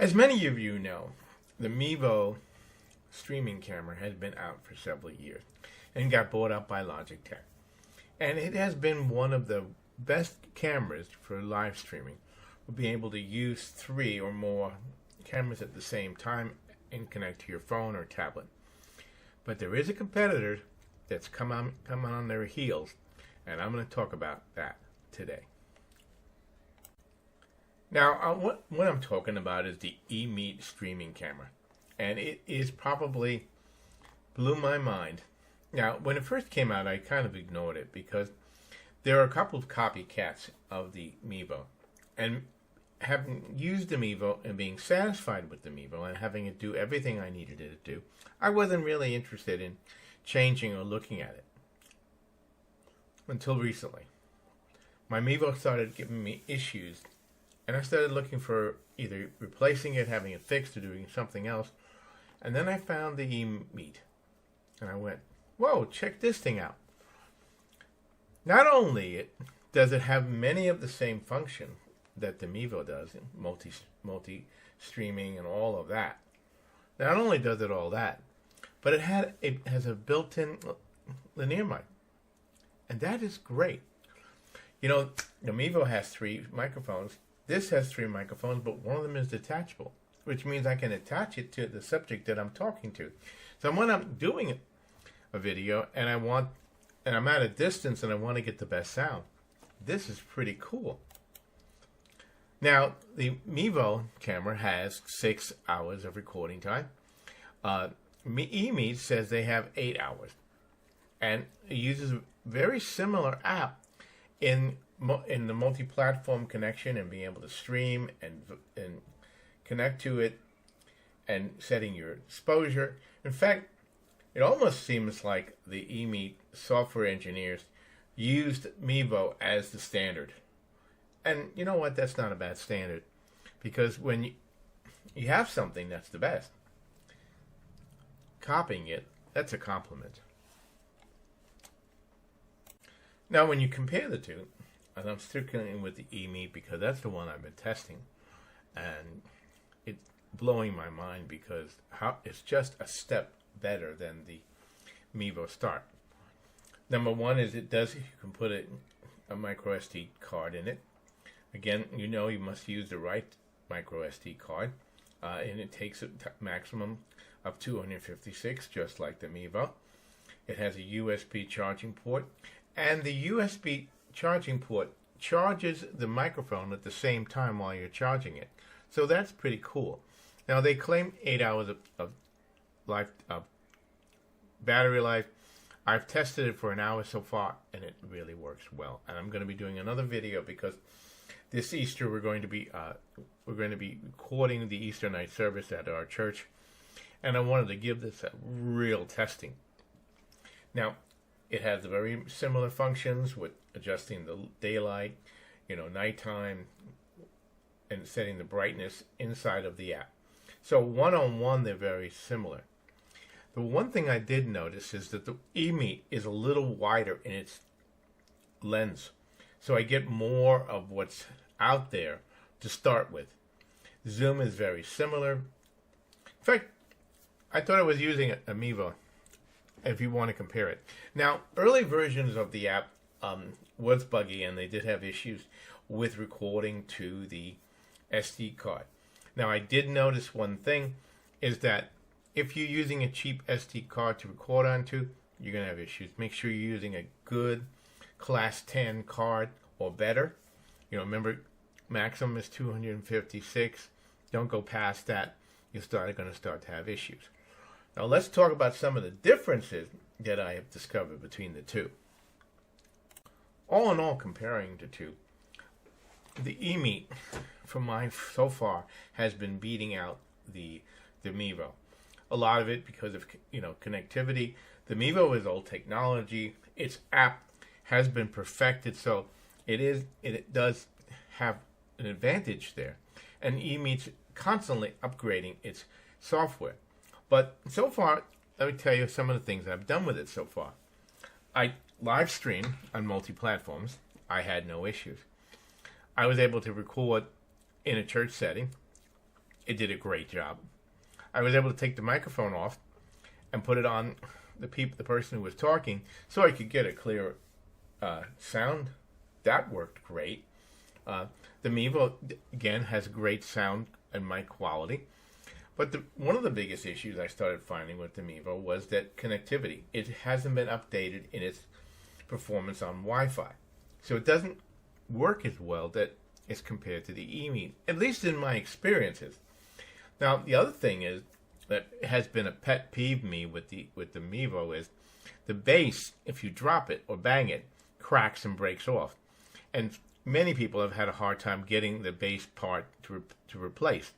As many of you know, the Mevo streaming camera has been out for several years and got bought up by Logitech. And it has been one of the best cameras for live streaming. We'll be able to use 3 or more cameras at the same time and connect to your phone or tablet. But there is a competitor that's come on their heels, and I'm going to talk about that today. Now, what I'm talking about is the Emeet streaming camera, and it is probably blew my mind. Now, when it first came out, I kind of ignored it because there are a couple of copycats of the Mevo, and having used the Mevo and being satisfied with the Mevo and having it do everything I needed it to do, I wasn't really interested in changing or looking at it until recently. My Mevo started giving me issues, and I started looking for either replacing it, having it fixed, or doing something else. And then I found the Emeet, and I went, whoa, check this thing out. Not only does it have many of the same functions that the Mevo does, multi-streaming and all of that. Not only does it all that, but it has a built-in linear mic, and that is great. You know, the Mevo has 3 microphones. This has 3 microphones, but one of them is detachable, which means I can attach it to the subject that I'm talking to. So when I'm doing a video and I'm at a distance and I want to get the best sound, this is pretty cool. Now, the Mevo camera has 6 hours of recording time. Emeet says they have 8 hours, and it uses a very similar app in the multi-platform connection and being able to stream and connect to it and setting your exposure. In fact, it almost seems like the Emeet software engineers used Mevo as the standard. And you know what? That's not a bad standard, because when you have something that's the best, copying it, that's a compliment. Now, when you compare the two, and I'm sticking with the Emeet because that's the one I've been testing, and it's blowing my mind because it's just a step better than the Mevo Start. Number one is you can put a micro SD card in it. Again, you know you must use the right micro SD card, and it takes a maximum of 256, just like the Mevo. It has a USB charging port, and the USB charging port charges the microphone at the same time while you're charging it. So that's pretty cool. Now, they claim 8 hours of battery life. I've tested it for an hour so far, and it really works well. And I'm going to be doing another video because this Easter we're going to be recording the Easter night service at our church, and I wanted to give this a real testing. Now, it has very similar functions with adjusting the daylight, nighttime, and setting the brightness inside of the app. So one-on-one, they're very similar. The one thing I did notice is that the Emeet is a little wider in its lens. So I get more of what's out there to start with. Zoom is very similar. In fact, I thought I was using a Mevo, if you want to compare it. Now, early versions of the app was buggy, and they did have issues with recording to the SD card. Now, I did notice one thing, is that if you're using a cheap SD card to record onto, you're going to have issues. Make sure you're using a good Class 10 card or better. Remember, maximum is 256. Don't go past that. You're going to start to have issues. Now, let's talk about some of the differences that I have discovered between the two. All in all, comparing the two, the Emeet, so far, has been beating out the Mevo. A lot of it because of connectivity. The Mevo is old technology. Its app has been perfected, so it does have an advantage there. And Emeet's constantly upgrading its software. But so far, let me tell you some of the things I've done with it so far. I live stream on multi-platforms. I had no issues. I was able to record in a church setting. it did a great job. I was able to take the microphone off and put it on the person who was talking, so I could get a clear sound. That worked great. The Mevo, again, has great sound and mic quality. But one of the biggest issues I started finding with the Mevo was that connectivity. It hasn't been updated in its performance on Wi-Fi. So it doesn't work as well as compared to the Emeet, at least in my experiences. Now, the other thing is that has been a pet peeve me with the Mevo is the bass, if you drop it or bang it, cracks and breaks off. And many people have had a hard time getting the bass part to replace.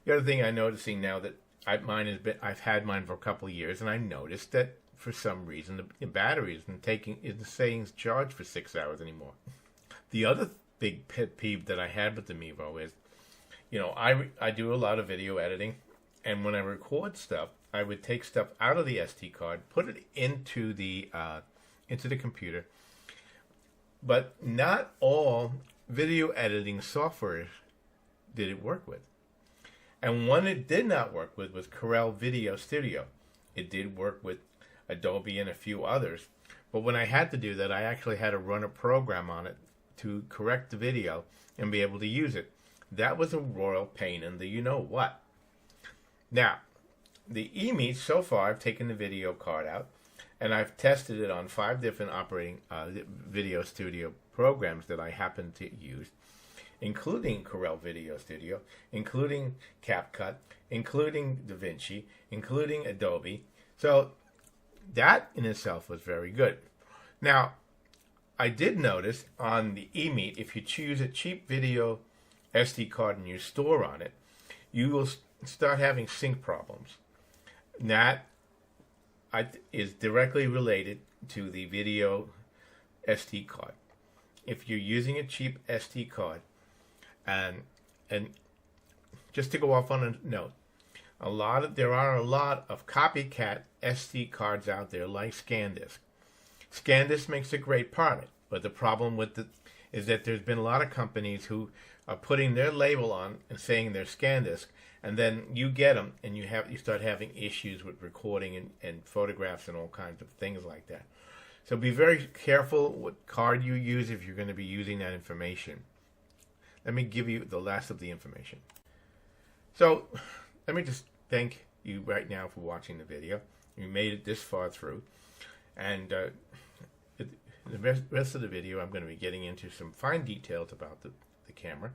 The other thing I'm noticing now that I've had mine for a couple of years, and I noticed that for some reason the battery isn't saying it's charged for 6 hours anymore. The other big pet peeve that I had with the Mevo is, I do a lot of video editing, and when I record stuff, I would take stuff out of the SD card, put it into the computer. But not all video editing software did it work with. And one it did not work with was Corel Video Studio. It did work with Adobe and a few others. But when I had to do that, I actually had to run a program on it to correct the video and be able to use it. That was a royal pain in the you-know-what. Now, the Emeet, so far, I've taken the video card out, and I've tested it on 5 different operating video studio programs that I happen to use, including Corel Video Studio, including CapCut, including DaVinci, including Adobe. So that in itself was very good. Now, I did notice on the Emeet, if you choose a cheap video SD card and you store on it, you will start having sync problems. And that is directly related to the video SD card. If you're using a cheap SD card, and just to go off on a note, there are a lot of copycat SD cards out there like ScanDisk. ScanDisk makes a great product, but the problem with it is that there's been a lot of companies who are putting their label on and saying they're ScanDisk, and then you get them and you start having issues with recording and photographs and all kinds of things like that. So be very careful what card you use if you're going to be using that information. Let me give you the last of the information. So let me just thank you right now for watching the video. You made it this far through. And the rest of the video, I'm going to be getting into some fine details about the camera.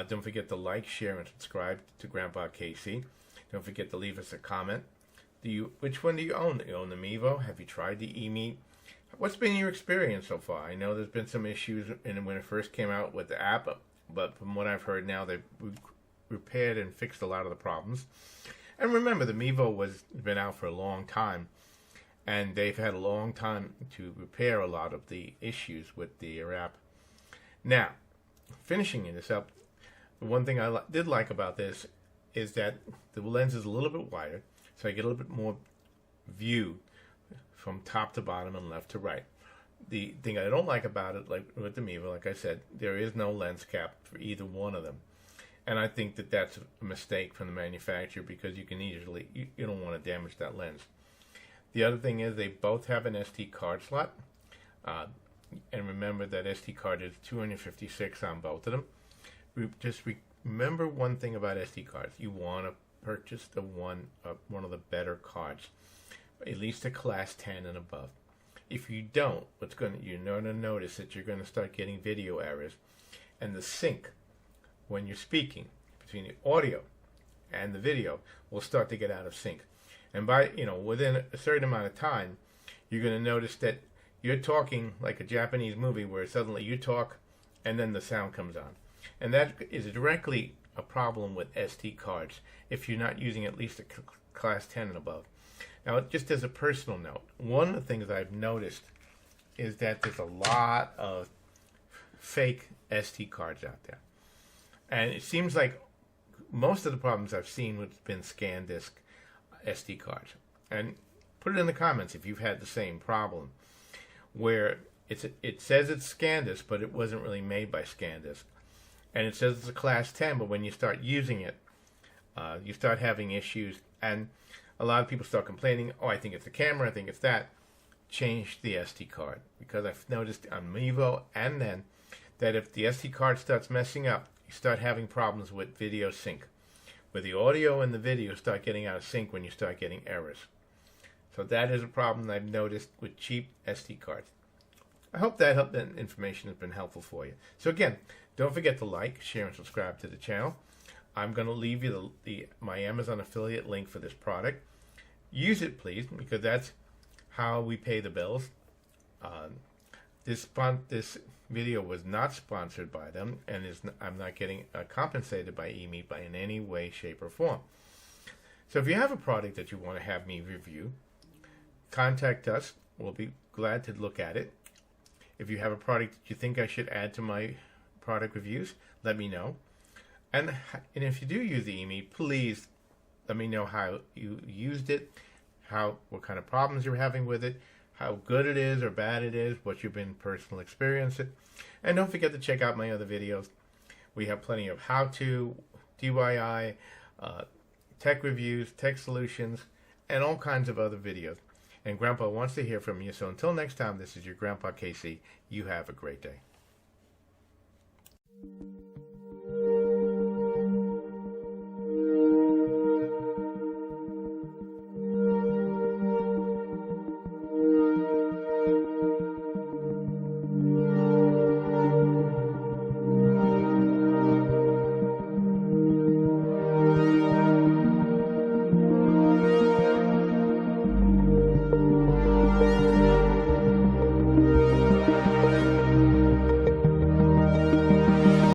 Don't forget to like, share, and subscribe to Grandpa KC. Don't forget to leave us a comment. Which one do you own? Do you own the Mevo? Have you tried the Emeet? What's been your experience so far? I know there's been some issues when it first came out with the app, but from what I've heard now, they've repaired and fixed a lot of the problems. And remember, the Mevo has been out for a long time, and they've had a long time to repair a lot of the issues with the app. Now, finishing this up, the one thing I did like about this is that the lens is a little bit wider, so I get a little bit more view from top to bottom and left to right. The thing I don't like about it, like with the Mevo, like I said, there is no lens cap for either one of them. And I think that that's a mistake from the manufacturer because you can easily, you don't want to damage that lens. The other thing is they both have an SD card slot. And remember that SD card is 256 on both of them. Just remember one thing about SD cards. You want to purchase one of the better cards, at least a class 10 and above. If you don't, you're going to notice that you're going to start getting video errors, and the sync when you're speaking between the audio and the video will start to get out of sync. And within a certain amount of time, you're going to notice that you're talking like a Japanese movie where suddenly you talk and then the sound comes on. And that is directly a problem with SD cards if you're not using at least a class 10 and above. Now, just as a personal note, one of the things I've noticed is that there's a lot of fake SD cards out there. And it seems like most of the problems I've seen have been ScanDisk SD cards. And put it in the comments if you've had the same problem, where it says it's ScanDisk, but it wasn't really made by ScanDisk. And it says it's a class 10, but when you start using it, you start having issues, and a lot of people start complaining, oh, I think it's the camera, I think it's that. Change the SD card, because I've noticed on Mevo and then that if the SD card starts messing up, you start having problems with video sync, where the audio and the video start getting out of sync when you start getting errors. So that is a problem I've noticed with cheap SD cards. I hope that information has been helpful for you. So again, don't forget to like, share, and subscribe to the channel. I'm going to leave you my Amazon affiliate link for this product. Use it, please, because that's how we pay the bills. This video was not sponsored by them, and I'm not getting compensated by Emeet in any way, shape, or form. So if you have a product that you want to have me review, contact us. We'll be glad to look at it. If you have a product that you think I should add to my product reviews, let me know. And if you do use the Emeet, please let me know how you used it, what kind of problems you're having with it, how good it is or bad it is, what you've been personal experience it. And don't forget to check out my other videos. We have plenty of how-to, DIY, tech reviews, tech solutions, and all kinds of other videos. And Grandpa wants to hear from you. So until next time, this is your Grandpa Casey. You have a great day.